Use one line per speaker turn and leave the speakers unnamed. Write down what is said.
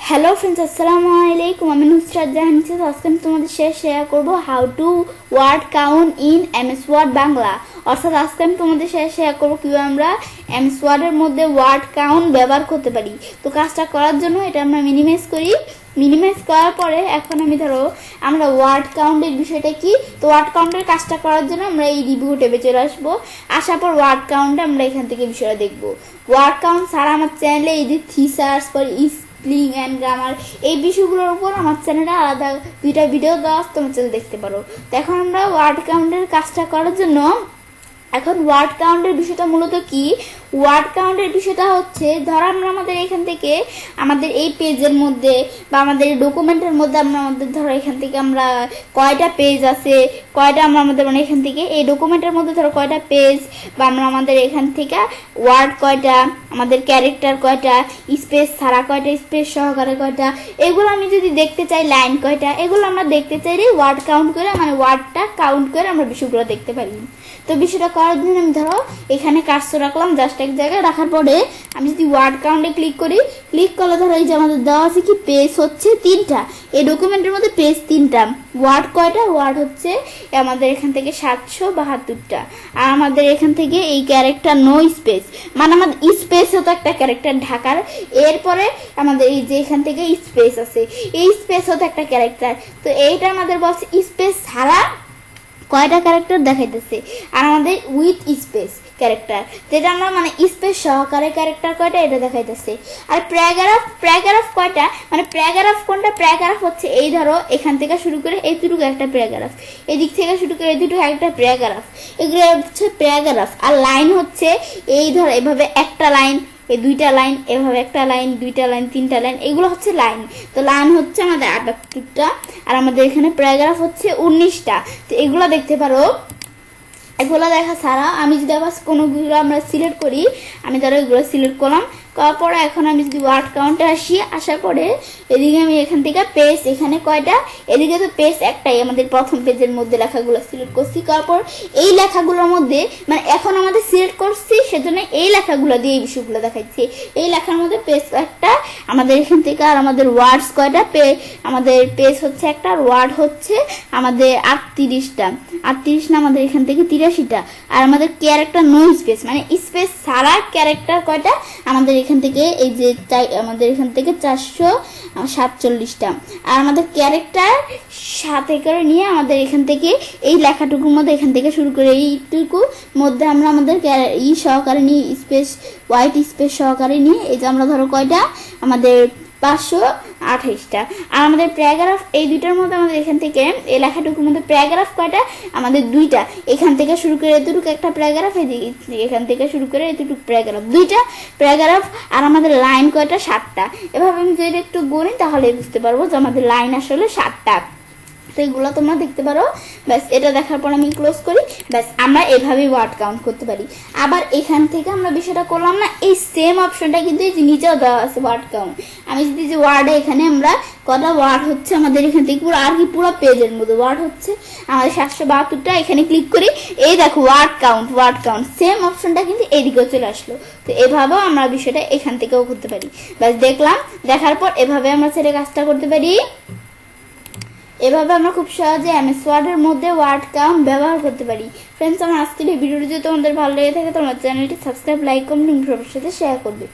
Hello friends, আসসালামু আলাইকুম। আমি নুসরাত জাহান। আজকে আমি তোমাদের সাথে শেয়ার করবো how to word count in MS Word Bangla. অর্থাৎ আজকে আমি তোমাদের সাথে শেয়ার করবো কীভাবে আমরা এমএস ওয়ার্ডের মধ্যে ওয়ার্ড কাউন্ট ব্যবহার করতে পারি। তো কাজটা করার জন্য এটা আমরা মিনিমাইজ করি। মিনিমাইজ করার পরে এখন আমরা ওয়ার্ড কাউন্টের বিষয়টা কি, তো ওয়ার্ড কাউন্টের কাজটা করার জন্য আমরা এই রিভিউ ট্যাবে চলে আসবো। আসার পর ওয়ার্ড কাউন্টে আমরা এখান থেকে বিষয়টা দেখবো। ওয়ার্ড কাউন্ট ছাড়া আমার চ্যানেলে এই যে থিসার্স পর স্পেলিং অ্যান্ড গ্রামার এই বিষয়গুলোর উপর আমার চ্যানেলে আলাদা দুইটা ভিডিও দেওয়া তোমার চ্যানেল দেখতে পারো। তো এখন আমরা ওয়ার্ড কাউন্টের কাজটা করার জন্য এখন ওয়ার্ড কাউন্টের বিষয়টা মূলত কি, ওয়ার্ড কাউন্টের বিষয়টা হচ্ছে ধরো আমরা আমাদের এখান থেকে আমাদের এই পেজের মধ্যে বা আমাদের ডকুমেন্টের মধ্যে আমাদের ধরো এখান থেকে আমরা কয়টা পেজ আছে, কয়টা আমরা আমাদের এখান থেকে এই ডকুমেন্টের মধ্যে ধরো কয়টা পেজ বা আমাদের এখান থেকে ওয়ার্ড কয়টা, আমাদের ক্যারেক্টার কয়টা, স্পেস ছাড়া কয়টা, স্পেস সহকারে কয়টা, এগুলো আমি যদি দেখতে চাই লাইন কয়টা, এগুলো আমরা দেখতে চাইলে ওয়ার্ড কাউন্ট করে ওয়ার্ডটা কাউন্ট করে আমরা বিষয়গুলো দেখতে পারি। তো বিষয়টা করার জন্য আমি ধরো এখানে কার্সর রাখলাম, জাস্ট এক জায়গায় রাখার পরে আমি যদি ওয়ার্ড কাউন্টে ক্লিক করি, ক্লিক করলে ধরো এই যে আমাদের দেওয়া আছে কি পেজ হচ্ছে 3টা, এই ডকুমেন্টের মধ্যে পেজ 3টা, ওয়ার্ড কয়টা, ওয়ার্ড হচ্ছে আমাদের এখান থেকে 772টা, আর আমাদের এখান থেকে এই ক্যারেক্টার নো স্পেস, আমাদের স্পেস হতো একটা ক্যারেক্টার ঢাকার, এরপরে আমাদের এই যে এখান থেকে স্পেস আছে, এই স্পেস হতো একটা ক্যারেক্টার। তো এইটা আমাদের বলছে স্পেস ছাড়া কয়টা ক্যারেক্টার দেখাইতেছে, আর আমাদের উইথ স্পেস ক্যারেক্টার যেটা আমরা স্পেস সহকারে ক্যারেক্টার কয়টা এটা দেখাইতেছে। আর প্যারাগ্রাফ কয়টা, প্যারাগ্রাফ কোনটা, প্যারাগ্রাফ হচ্ছে এই ধরো এখান থেকে শুরু করে এইটুকু একটা প্যারাগ্রাফ, এদিক থেকে শুরু করে এইটুকু একটা প্যারাগ্রাফ, এগুলো হচ্ছে প্যারাগ্রাফ। আর লাইন হচ্ছে এই ধরো এভাবে একটা লাইন, এই 2টা লাইন, এভাবে একটা লাইন, 2টা লাইন, 3টা লাইন, এগুলো হচ্ছে লাইন। তো লাইন হচ্ছে আমাদের 78টা, আর আমাদের এখানে প্যারাগ্রাফ হচ্ছে 19টা। তো এগুলো দেখতে পারো। এগুলো দেখা ছাড়া আমি যদি আবার কোনোগুলো আমরা সিলেক্ট করি, আমি ধরো এগুলো সিলেক্ট করলাম, করার পরে এখন আমি যদি ওয়ার্ড কাউন্টে আসি, আসার পরে এদিকে আমি এখান থেকে পেজ এখানে কয়টা, এদিকে তো পেজ একটাই, আমাদের প্রথম পেজের মধ্যে লেখাগুলো সিলেক্ট করছি, করার পর এই লেখাগুলোর মধ্যে এখন আমাদের সিলেক্ট করছি সেজন্য এই লেখাগুলো দিয়ে এই বিষয়গুলো দেখাচ্ছি। এই লেখার মধ্যে পেজ একটা আমাদের এখান থেকে, আর আমাদের ওয়ার্ডস কয়টা, আমাদের পেজ হচ্ছে একটা, আর ওয়ার্ড হচ্ছে আমাদের 38টা, 38 না আমাদের এখান থেকে 83টা, আর আমাদের ক্যারেক্টার নো স্পেস স্পেস ছাড়া ক্যারেক্টার কয়টা, আমাদের এখান থেকে এই যে আমাদের এখান থেকে 447টা, আর আমাদের ক্যারেক্টার সাথে করে নিয়ে আমাদের এখান থেকে এই লেখাটুকুর মধ্যে এখান থেকে শুরু করে এইটুকু মধ্যে আমরা আমাদের সহকারে নিয়ে স্পেস হোয়াইট স্পেস সহকারে নিয়ে এই যে আমরা ধরো কয়টা, আমাদের 528টা, আর আমাদের প্যারাগ্রাফ এই দুইটার মধ্যে আমাদের এখান থেকে এই লেখাটুকুর মধ্যে প্যারাগ্রাফ কয়টা, আমাদের 2টা, এখান থেকে শুরু করে এতটুকু একটা প্যারাগ্রাফ, এখান থেকে শুরু করে এতটুকু প্যারাগ্রাফ, 2টা প্যারাগ্রাফ, আর আমাদের লাইন কয়টা, 7টা। এভাবে আমি যদি একটু গুনি তাহলে বুঝতে পারবো যে আমাদের লাইন আসলে 7টা। তো এগুলো তোমরা দেখতে পারো। ব্যাস এটা দেখার পর আমি ক্লোজ করি। ব্যাস আমরা এভাবেই ওয়ার্ড কাউন্ট করতে পারি। আবার এখান থেকে আমরা বিষয়টা করলাম না, এই সেম অপশনটা কিন্তু এই যে নিচেও দেওয়া আছে ওয়ার্ড কাউন্ট। আমি যদি যে ওয়ার্ডে এখানে আমরা কটা ওয়ার্ড হচ্ছে আমাদের এখান থেকে পুরো আর কি পুরো পেজের মধ্যে ওয়ার্ড হচ্ছে আমাদের 772টা, এখানে ক্লিক করি, এই দেখো ওয়ার্ড কাউন্ট সেম অপশনটা কিন্তু এইদিকেও চলে আসলো। তো এভাবেও আমরা বিষয়টা এখান থেকেও করতে পারি। ব্যাস দেখলাম, দেখার পর এভাবে আমরা ছেড়ে কাজটা করতে পারি। এভাবে আমরা খুব সহজে এমএস ওয়ার্ডের মধ্যে ওয়ার্ড কাউন্ট ব্যবহার করতে পারি। ফ্রেন্ডস, আমার আজকের এই ভিডিওটি যদি তোমাদের ভালো লেগে থাকে তোমার চ্যানেলটি সাবস্ক্রাইব, লাইক, কমেন্ট, সবার সাথে শেয়ার করবে।